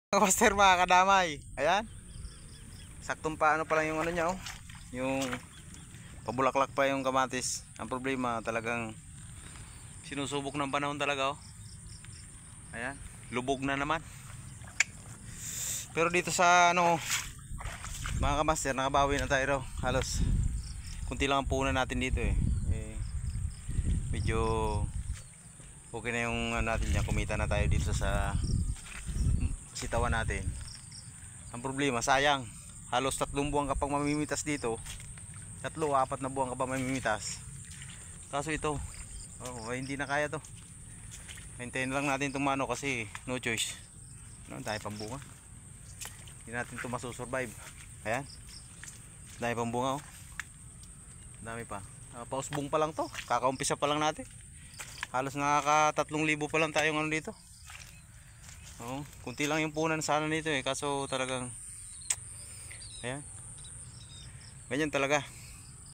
Master, mga kadamay, ayan, saktong paano pa lang yung ano niya, oh, yung pabulaklak pa yung kamatis. Ang problema talagang sinusubok ng panahon talaga, oh. Ayan, lubog na naman. Pero dito sa ano, mga kamaster, nakabawi na tayo raw. Halos kunti lang ang punan natin dito, medyo okay na yung ano natin dyan. Kumita na tayo dito sa sitawan natin. Ang problema, sayang, halos 3 buwan ka pang mamimitas dito. 3-4 na buwan ka pa mamimitas. Kaso ito, hindi na kaya to. Hintayin lang natin itong mano kasi no choice. Dahil pang bunga, hindi natin ito masusurvive. Ayan, dahil pang bunga, oh. Dami pa, pausbong pa lang to, kakaumpisa pa lang natin. Halos nakaka 3,000 pa lang tayong ano dito. Kunti lang yung punan sana nito, kaso talagang ayan, ganyan talaga.